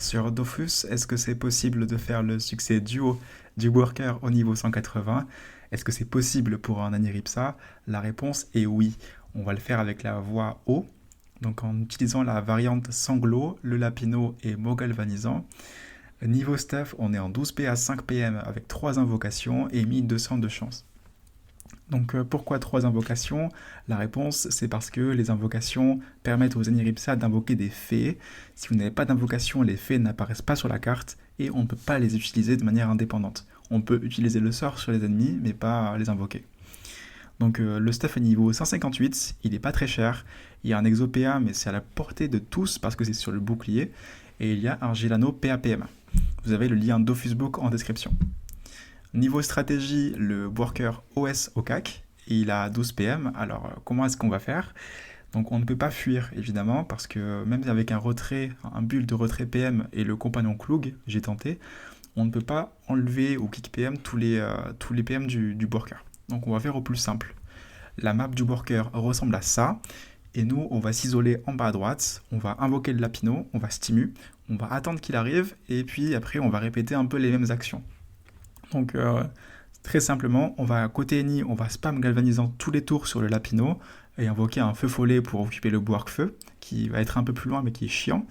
Sur Dofus, est-ce que c'est possible de faire le succès duo du worker au niveau 180? Est-ce que c'est possible pour un Aniripsa? La réponse est oui. On va le faire avec la voie haut, donc en utilisant la variante Sanglot, le Lapino et mot galvanisant. Niveau stuff, on est en 12p à 5 pm avec 3 invocations et 1200 de chance. Donc pourquoi 3 invocations? La réponse, c'est parce que les invocations permettent aux Aniripsa d'invoquer des fées. Si vous n'avez pas d'invocation, les fées n'apparaissent pas sur la carte et on ne peut pas les utiliser de manière indépendante. On peut utiliser le sort sur les ennemis, mais pas les invoquer. Donc le stuff est niveau 158, il n'est pas très cher. Il y a un exo PA, mais c'est à la portée de tous parce que c'est sur le bouclier. Et il y a un Gilano PAPM. Vous avez le lien Dofusbook en description. Niveau stratégie, le worker OS au CAC, il a 12 PM. Alors comment est-ce qu'on va faire? Donc on ne peut pas fuir évidemment parce que même avec un retrait, un build de retrait PM et le compagnon Klug, j'ai tenté, on ne peut pas enlever ou kick PM tous les PM du worker. Donc on va faire au plus simple. La map du worker ressemble à ça. Et nous, on va s'isoler en bas à droite, on va invoquer le Lapino, on va stimu, on va attendre qu'il arrive, et puis après, on va répéter un peu les mêmes actions. Donc, très simplement, on va côté ennemi, on va spam galvanisant tous les tours sur le Lapino, et invoquer un feu follet pour occuper le Boark Feu, qui va être un peu plus loin, mais qui est chiant.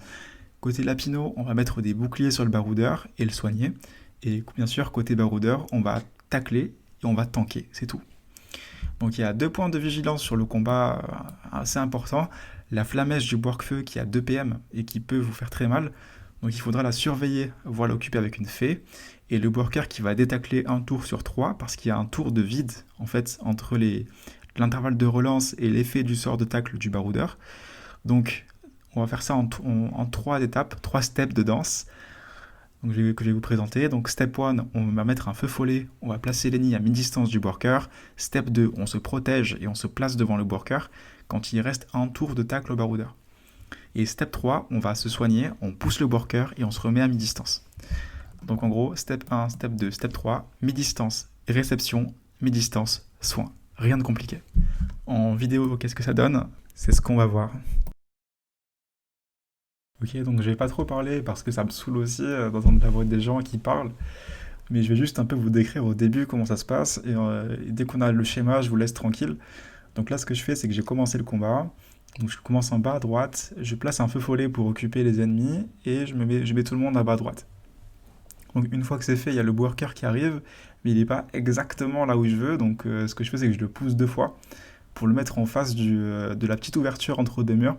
Côté Lapino, on va mettre des boucliers sur le baroudeur et le soigner. Et bien sûr, côté baroudeur, on va tacler et on va tanker, c'est tout. Donc il y a 2 points de vigilance sur le combat assez important. La flamèche du Boark-Feu qui a 2 PM et qui peut vous faire très mal. Donc il faudra la surveiller, voire l'occuper avec une fée. Et le Worker qui va détacler un tour sur 3 parce qu'il y a un tour de vide en fait entre l'intervalle de relance et l'effet du sort de tacle du baroudeur. Donc on va faire ça en 3 étapes, 3 steps de danse. Donc, que je vais vous présenter. Donc step 1, on va mettre un feu follet, on va placer l'ennemi à mi-distance du worker. Step 2, on se protège et on se place devant le worker quand il reste un tour de tacle au baroudeur. Et step 3, on va se soigner, on pousse le worker et on se remet à mi-distance. Donc en gros, step 1, step 2, step 3, mi-distance, réception, mi-distance, soin. Rien de compliqué. En vidéo, qu'est-ce que ça donne? C'est ce qu'on va voir. Ok, donc je vais pas trop parler parce que ça me saoule aussi d'entendre la voix des gens qui parlent, mais je vais juste un peu vous décrire au début comment ça se passe, et dès qu'on a le schéma, je vous laisse tranquille. Donc là, ce que je fais, c'est que j'ai commencé le combat, donc je commence en bas à droite, je place un feu follet pour occuper les ennemis, et je mets tout le monde à bas à droite. Donc une fois que c'est fait, il y a le worker qui arrive, mais il n'est pas exactement là où je veux, donc ce que je fais, c'est que je le pousse 2 fois, pour le mettre en face de la petite ouverture entre deux murs.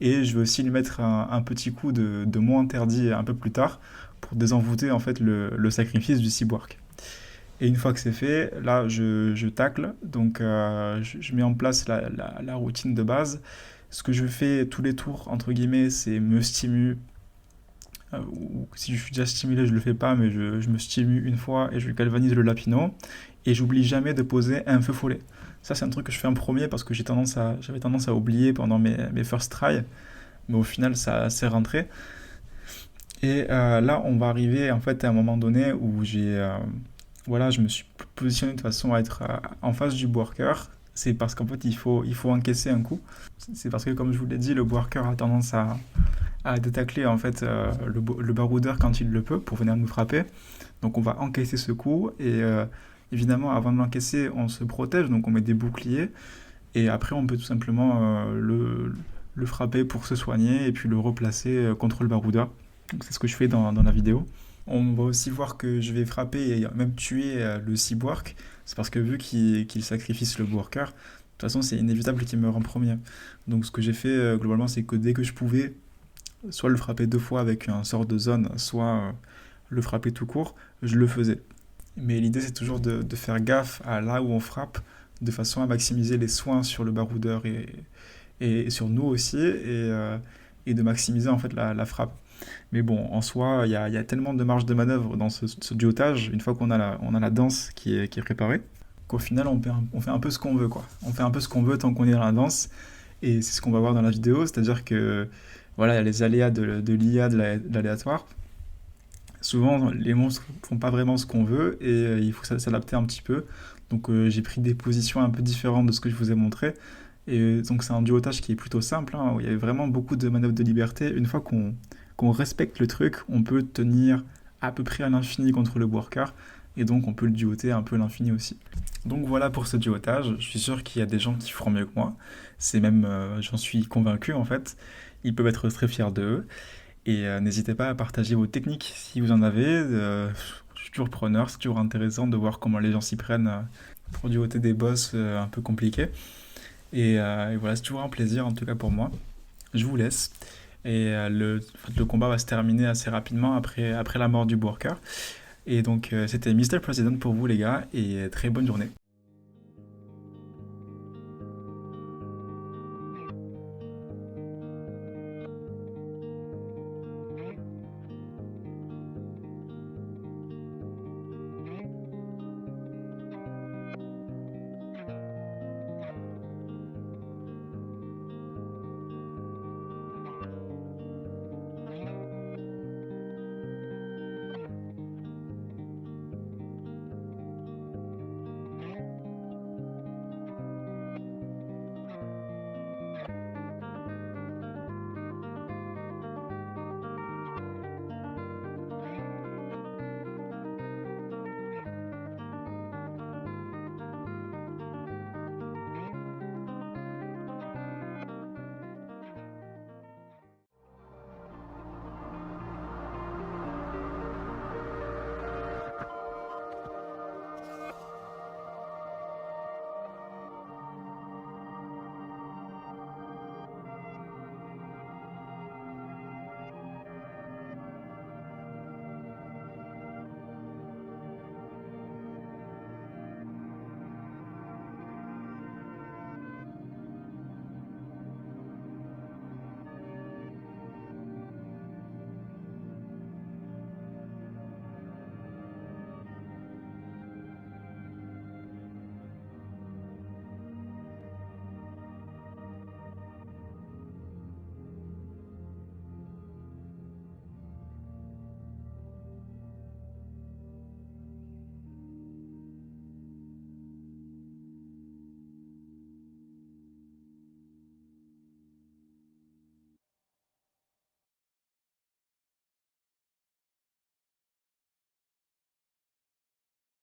Et je vais aussi lui mettre un petit coup de mot interdit un peu plus tard pour désenvoûter en fait le sacrifice du cyborg. Et une fois que c'est fait, là je tacle, donc je mets en place la routine de base. Ce que je fais tous les tours, entre guillemets, c'est me stimuler. Ou si je suis déjà stimulé, je le fais pas, mais je me stimule une fois et je galvanise le lapino. Et j'oublie jamais de poser un feu follet. Ça, c'est un truc que je fais en premier parce que j'avais tendance à oublier pendant mes first try, mais au final, ça s'est rentré. Et là, on va arriver en fait à un moment donné où voilà, je me suis positionné de façon à être en face du worker. C'est parce qu'en fait, il faut encaisser un coup. C'est parce que, comme je vous l'ai dit, le worker a tendance à détacler en fait le baroudeur quand il le peut pour venir nous frapper. Donc on va encaisser ce coup et évidemment avant de l'encaisser on se protège, donc on met des boucliers et après on peut tout simplement le frapper pour se soigner et puis le replacer contre le baroudeur. Donc c'est ce que je fais dans la vidéo. On va aussi voir que je vais frapper et même tuer le cyborg. C'est parce que vu qu'il sacrifie le worker, de toute façon c'est inévitable qu'il meure en premier. Donc ce que j'ai fait globalement c'est que dès que je pouvais, soit le frapper 2 fois avec un sort de zone, soit le frapper tout court, je le faisais. Mais l'idée c'est toujours de faire gaffe à là où on frappe, de façon à maximiser les soins sur le baroudeur et sur nous aussi, et de maximiser en fait la frappe. Mais bon, en soi, il y a tellement de marge de manœuvre dans ce duotage, une fois qu'on a on a la danse qui est préparée, qu'au final on fait un peu ce qu'on veut, quoi. On fait un peu ce qu'on veut tant qu'on est dans la danse, et c'est ce qu'on va voir dans la vidéo, c'est-à-dire que voilà, il y a les aléas de l'IA, de l'aléatoire. Souvent, les monstres font pas vraiment ce qu'on veut et il faut s'adapter un petit peu. Donc, j'ai pris des positions un peu différentes de ce que je vous ai montré. Et donc, c'est un duotage qui est plutôt simple, hein, où il y avait vraiment beaucoup de manœuvres de liberté. Une fois qu'on respecte le truc, on peut tenir à peu près à l'infini contre le worker, et donc on peut le duoter un peu à l'infini aussi. Donc voilà pour ce duotage, je suis sûr qu'il y a des gens qui feront mieux que moi, c'est même, j'en suis convaincu en fait, ils peuvent être très fiers d'eux, et n'hésitez pas à partager vos techniques si vous en avez, je suis toujours preneur, c'est toujours intéressant de voir comment les gens s'y prennent pour duoter des boss un peu compliqués, et voilà, c'est toujours un plaisir en tout cas pour moi. Je vous laisse. Et le combat va se terminer assez rapidement après la mort du worker. Et donc c'était Mr. President pour vous les gars, et très bonne journée.